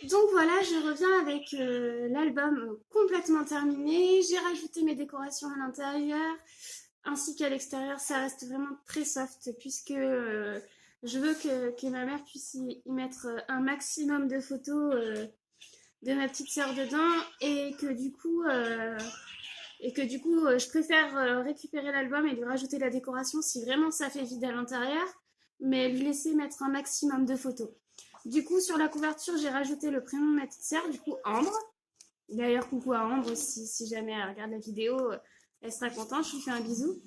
Donc voilà, je reviens avec l'album complètement terminé. J'ai rajouté mes décorations à l'intérieur ainsi qu'à l'extérieur. Ça reste vraiment très soft puisque je veux que ma mère puisse y mettre un maximum de photos de ma petite sœur dedans et que du coup, je préfère récupérer l'album et lui rajouter la décoration si vraiment ça fait vide à l'intérieur, mais lui laisser mettre un maximum de photos. Du coup, sur la couverture, j'ai rajouté le prénom de ma petite sœur, du coup Ambre. D'ailleurs, coucou à Ambre, si jamais elle regarde la vidéo, elle sera contente, je lui fais un bisou.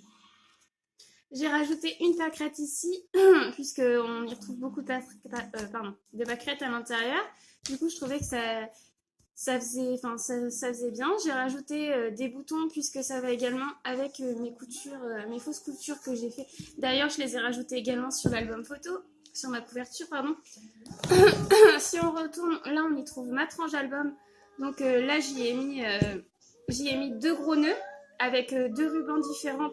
J'ai rajouté une pâquerette ici, puisqu'on y retrouve beaucoup de pâquerettes à l'intérieur. Du coup, je trouvais que ça faisait bien. J'ai rajouté des boutons puisque ça va également avec mes coutures, mes fausses coutures que j'ai fait. D'ailleurs, je les ai rajoutées également sur l'album photo, sur ma couverture, pardon. Si on retourne, là on y trouve ma tranche album. Donc là j'y ai mis deux gros nœuds avec deux rubans différents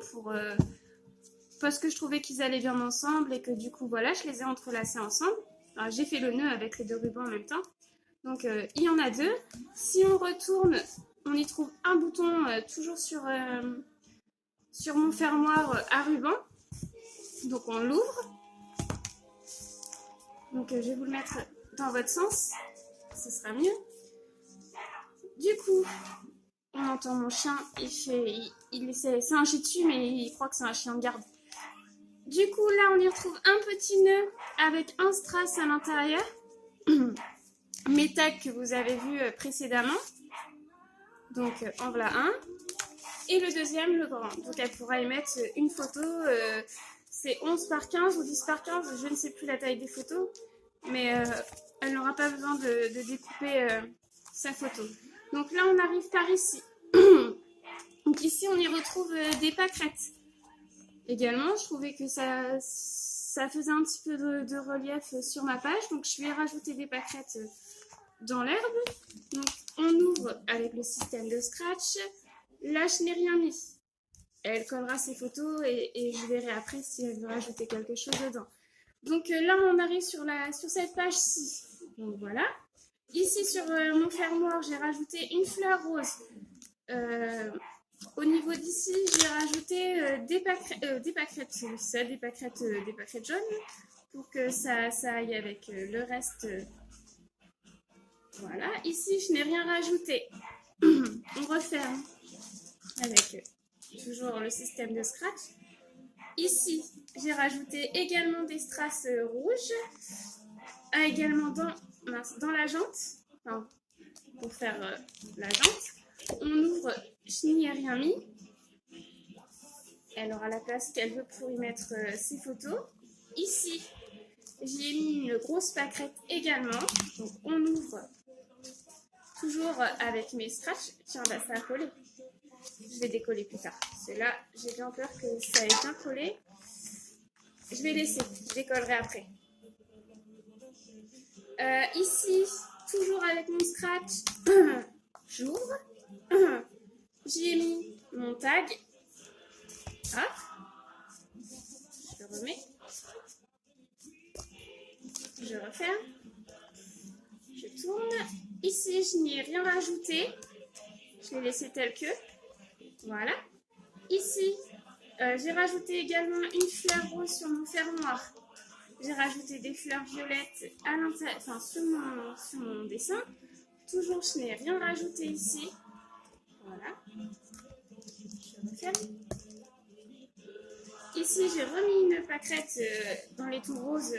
parce que je trouvais qu'ils allaient bien ensemble et que du coup voilà, je les ai entrelacés ensemble. Alors, j'ai fait le nœud avec les deux rubans en même temps. Donc il y en a deux. Si on retourne, on y trouve un bouton toujours sur mon fermoir à ruban. Donc on l'ouvre. Donc je vais vous le mettre dans votre sens. Ce sera mieux. Du coup, on entend mon chien, il essaie, c'est un shih tzu, mais il croit que c'est un chien de garde. Du coup, là, on y retrouve un petit nœud avec un strass à l'intérieur. Mes tags que vous avez vus précédemment. Donc, en voilà un. Et le deuxième, le grand. Donc, elle pourra y mettre une photo. C'est 11 par 15 ou 10 par 15. Je ne sais plus la taille des photos. Mais elle n'aura pas besoin de découper sa photo. Donc là, on arrive par ici. Donc ici, on y retrouve des pâquerettes. Également, je trouvais que ça faisait un petit peu de relief sur ma page. Donc, je lui ai rajouté des pâquerettes dans l'herbe. Donc, on ouvre avec le système de scratch. Là, je n'ai rien mis. Elle collera ses photos et je verrai après si elle veut rajouter quelque chose dedans. Donc là, on arrive sur cette page-ci. Donc voilà. Ici, sur mon fermoir, j'ai rajouté une fleur rose. Au niveau d'ici, j'ai rajouté des pâquerettes, des pâquerettes jaunes pour que ça aille avec le reste. Voilà. Ici, je n'ai rien rajouté. On referme avec toujours le système de scratch. Ici, j'ai rajouté également des strass rouges, également dans la jante, enfin, pour faire la jante. On ouvre, je n'y ai rien mis. Elle aura la place qu'elle veut pour y mettre ses photos. Ici, j'y ai mis une grosse pâquerette également. Donc on ouvre toujours avec mes scratchs. Tiens, bah, ça a collé. Je vais décoller plus tard. C'est là, j'ai bien peur que ça ait bien collé. Je vais laisser, je décollerai après. Ici, toujours avec mon scratch, j'ouvre. J'y ai mis mon tag. Hop. Je le remets. Je referme. Je tourne. Ici, je n'y ai rien rajouté. Je l'ai laissé tel que. Voilà. Ici, j'ai rajouté également une fleur rose sur mon fermoir. J'ai rajouté des fleurs violettes à l'intérieur, enfin, sur mon dessin. Toujours, je n'ai rien rajouté ici. Voilà. Je referme. Ici, j'ai remis une pâquerette dans les tons roses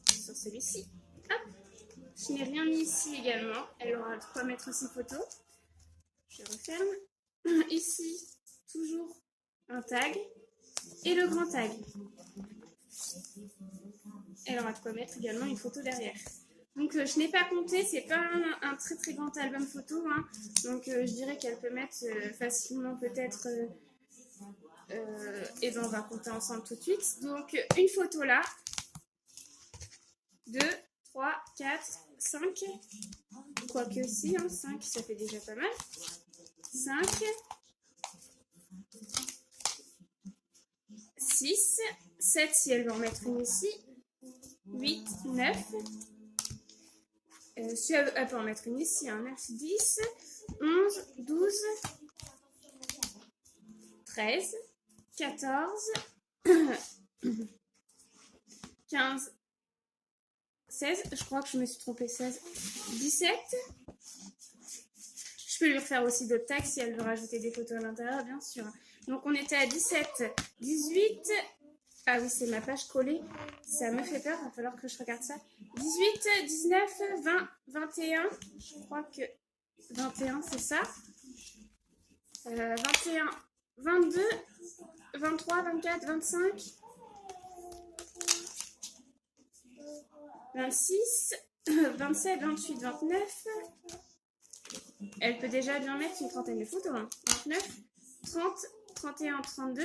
sur celui-ci. Hop. Je n'ai rien mis ici également. Elle aura de quoi mettre ses photos. Je referme. Ici, toujours un tag et le grand tag. Elle aura de quoi mettre également une photo derrière. Donc je n'ai pas compté, c'est pas un très très grand album photo, hein. Donc je dirais qu'elle peut mettre facilement peut-être, et ben on va compter ensemble tout de suite. Donc une photo là, 2, 3, 4, 5, quoique aussi, hein, 5 ça fait déjà pas mal, 5, 6, 7 si elle veut en mettre une ici, 8, 9, Si elle peut en mettre une ici, hein. 9, 10, 11, 12, 13, 14, 15, 16, je crois que je me suis trompée, 16, 17. Je peux lui refaire aussi d'autres tags si elle veut rajouter des photos à l'intérieur, bien sûr. Donc on était à 17, 18. Ah oui, c'est ma page collée. Ça me fait peur, il va falloir que je regarde ça. 18, 19, 20, 21. Je crois que 21, c'est ça. 21, 22, 23, 24, 25, 26, 27, 28, 29. Elle peut déjà bien mettre une trentaine de photos. Hein. 29, 30, 31, 32.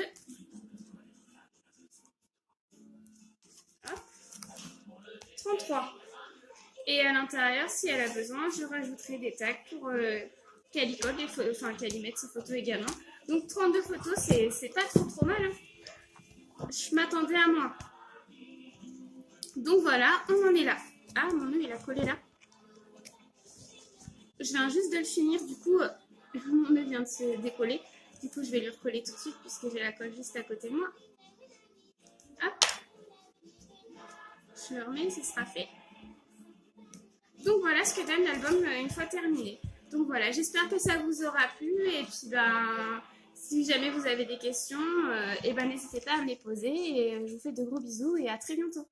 Hop. 33. Et à l'intérieur, si elle a besoin, je rajouterai des tags pour qu'elle y colle, qu'elle y mette ses photos également. Donc 32 photos, c'est pas trop mal. Hein. Je m'attendais à moins. Donc voilà, on en est là. Ah, mon nœud, il a collé là. Je viens juste de le finir, du coup, mon nœud vient de se décoller. Du coup, je vais lui recoller tout de suite puisque j'ai la colle juste à côté de moi. Hop. Je le remets, ce sera fait. Donc voilà ce que donne l'album une fois terminé. Donc voilà, j'espère que ça vous aura plu. Et puis, si jamais vous avez des questions, n'hésitez pas à me les poser. Et je vous fais de gros bisous et à très bientôt.